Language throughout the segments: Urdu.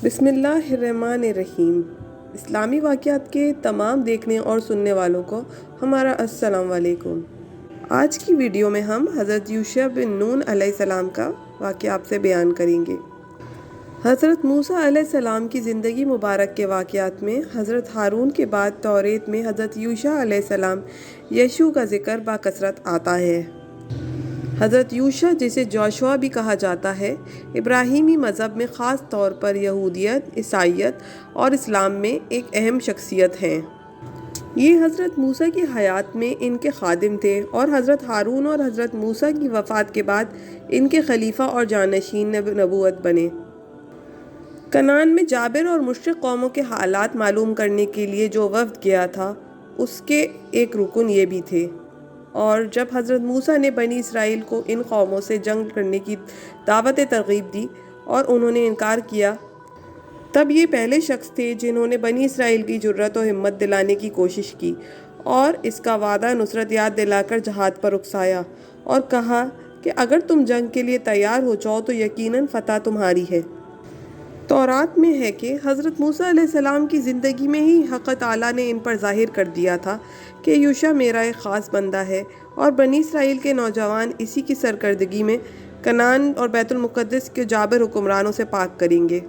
بسم اللہ الرحمن الرحیم۔ اسلامی واقعات کے تمام دیکھنے اور سننے والوں کو ہمارا السلام علیکم۔ آج کی ویڈیو میں ہم حضرت یوشع بن نون علیہ السلام کا واقعہ آپ سے بیان کریں گے۔ حضرت موسیٰ علیہ السلام کی زندگی مبارک کے واقعات میں حضرت ہارون کے بعد توریت میں حضرت یوشع علیہ السلام یشوع کا ذکر بکثرت آتا ہے۔ حضرت یوشع، جسے جوشوا بھی کہا جاتا ہے، ابراہیمی مذہب میں خاص طور پر یہودیت، عیسائیت اور اسلام میں ایک اہم شخصیت ہیں۔ یہ حضرت موسیٰ کی حیات میں ان کے خادم تھے اور حضرت ہارون اور حضرت موسیٰ کی وفات کے بعد ان کے خلیفہ اور جانشین نبوت بنے۔ کنعان میں جابر اور مشرق قوموں کے حالات معلوم کرنے کے لیے جو وفد گیا تھا، اس کے ایک رکن یہ بھی تھے، اور جب حضرت موسیٰ نے بنی اسرائیل کو ان قوموں سے جنگ کرنے کی دعوت ترغیب دی اور انہوں نے انکار کیا، تب یہ پہلے شخص تھے جنہوں نے بنی اسرائیل کی جرأت و ہمت دلانے کی کوشش کی اور اس کا وعدہ نصرت یاد دلا کر جہاد پر اکسایا اور کہا کہ اگر تم جنگ کے لیے تیار ہو جاؤ تو یقیناً فتح تمہاری ہے۔ تورات میں ہے کہ حضرت موسیٰ علیہ السلام کی زندگی میں ہی حق تعالیٰ نے ان پر ظاہر کر دیا تھا کہ یوشع میرا ایک خاص بندہ ہے اور بنی اسرائیل کے نوجوان اسی کی سرکردگی میں کنعان اور بیت المقدس کے جابر حکمرانوں سے پاک کریں گے۔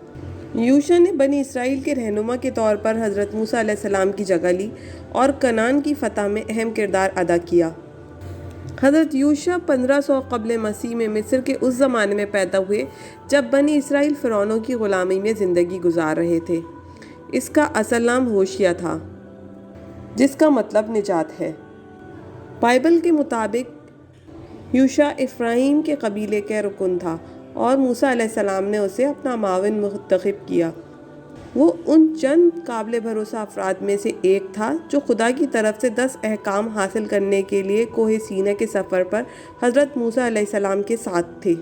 یوشع نے بنی اسرائیل کے رہنما کے طور پر حضرت موسیٰ علیہ السلام کی جگہ لی اور کنعان کی فتح میں اہم کردار ادا کیا۔ حضرت یوشع 1500 قبل مسیح میں مصر کے اس زمانے میں پیدا ہوئے جب بنی اسرائیل فرعونوں کی غلامی میں زندگی گزار رہے تھے۔ اس کا اصل نام ہوشیہ تھا، جس کا مطلب نجات ہے۔ بائبل کے مطابق یوشع افرایم کے قبیلے کا رکن تھا اور موسیٰ علیہ السلام نے اسے اپنا معاون منتخب کیا۔ وہ ان چند قابل بھروسہ افراد میں سے ایک تھا جو خدا کی طرف سے 10 احکام حاصل کرنے کے لیے کوہ سینا کے سفر پر حضرت موسیٰ علیہ السلام کے ساتھ تھے۔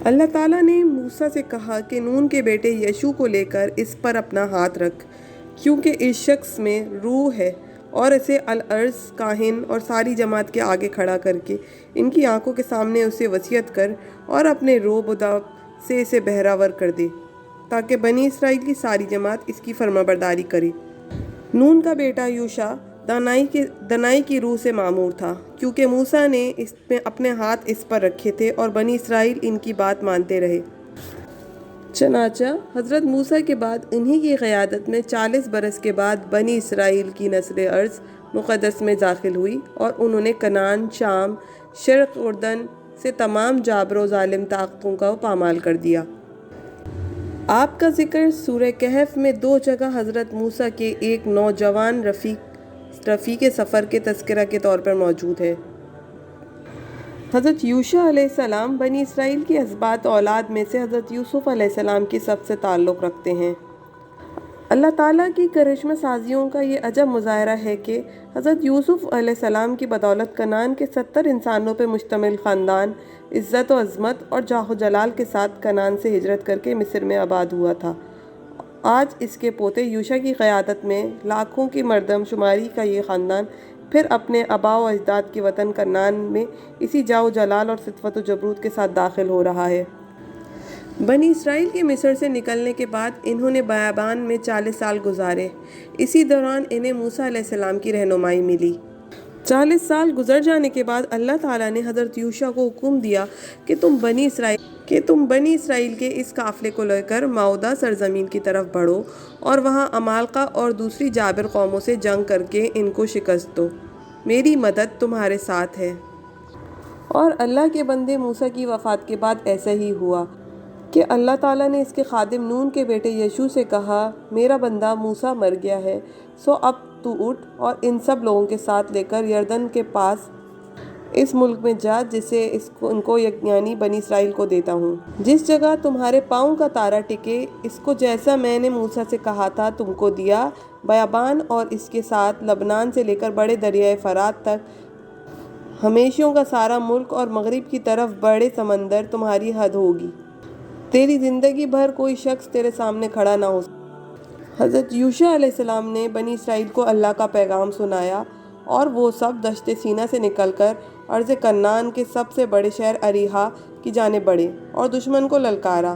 اللہ تعالیٰ نے موسیٰ سے کہا کہ نون کے بیٹے یشوع کو لے کر اس پر اپنا ہاتھ رکھ، کیونکہ اس شخص میں روح ہے، اور اسے الارض، کاہن اور ساری جماعت کے آگے کھڑا کر کے ان کی آنکھوں کے سامنے اسے وصیت کر اور اپنے رعب و دب سے اسے بہراور کر دے، تاکہ بنی اسرائیل کی ساری جماعت اس کی فرمانبرداری کرے۔ نون کا بیٹا یوشع دنائی کی روح سے معمور تھا، کیونکہ موسیٰ نے اس میں اپنے ہاتھ اس پر رکھے تھے اور بنی اسرائیل ان کی بات مانتے رہے۔ چنانچہ حضرت موسیٰ کے بعد انہی کی قیادت میں 40 برس کے بعد بنی اسرائیل کی نسل ارض مقدس میں داخل ہوئی اور انہوں نے کنعان، شام، شرق اردن سے تمام جابر و ظالم طاقتوں کو پامال کر دیا۔ آپ کا ذکر سورہ کہف میں 2 جگہ حضرت موسیٰ کے ایک نوجوان رفیق سفر کے تذکرہ کے طور پر موجود ہے۔ حضرت یوشع علیہ السلام بنی اسرائیل کی اسباط اولاد میں سے حضرت یوسف علیہ السلام کی سب سے تعلق رکھتے ہیں۔ اللہ تعالیٰ کی کرشمہ سازیوں کا یہ عجب مظاہرہ ہے کہ حضرت یوسف علیہ السلام کی بدولت کنعان کے 70 انسانوں پر مشتمل خاندان عزت و عظمت اور جاہ و جلال کے ساتھ کنعان سے ہجرت کر کے مصر میں آباد ہوا تھا۔ آج اس کے پوتے یوشع کی قیادت میں لاکھوں کی مردم شماری کا یہ خاندان پھر اپنے آباء و اجداد کے وطن کنعان میں اسی جاہ و جلال اور صفت و جبروت کے ساتھ داخل ہو رہا ہے۔ بنی اسرائیل کے مصر سے نکلنے کے بعد انہوں نے بیابان میں 40 سال گزارے۔ اسی دوران انہیں موسیٰ علیہ السلام کی رہنمائی ملی۔ 40 سال گزر جانے کے بعد اللہ تعالیٰ نے حضرت یوشع کو حکم دیا کہ تم بنی اسرائیل کے اس قافلے کو لے کر معدہ سرزمین کی طرف بڑھو اور وہاں عمالقہ اور دوسری جابر قوموں سے جنگ کر کے ان کو شکست دو، میری مدد تمہارے ساتھ ہے۔ اور اللہ کے بندے موسیٰ کی وفات کے بعد ایسا ہی ہوا کہ اللہ تعالیٰ نے اس کے خادم نون کے بیٹے یشوع سے کہا، میرا بندہ موسیٰ مر گیا ہے، سو اب تو اٹھ اور ان سب لوگوں کے ساتھ لے کر یردن کے پاس اس ملک میں جا جسے ان کو یعنی بنی اسرائیل کو دیتا ہوں۔ جس جگہ تمہارے پاؤں کا تارا ٹکے، اس کو جیسا میں نے موسیٰ سے کہا تھا تم کو دیا، بیابان اور اس کے ساتھ لبنان سے لے کر بڑے دریائے فرات تک ہمیشیوں کا سارا ملک اور مغرب کی طرف بڑے سمندر تمہاری حد ہوگی۔ تیری زندگی بھر کوئی شخص تیرے سامنے کھڑا نہ ہو۔ حضرت یوشع علیہ السلام نے بنی اسرائیل کو اللہ کا پیغام سنایا اور وہ سب دشت سینا سے نکل کر ارض کنعان کے سب سے بڑے شہر اریحا کی جانب بڑھے اور دشمن کو للکارا۔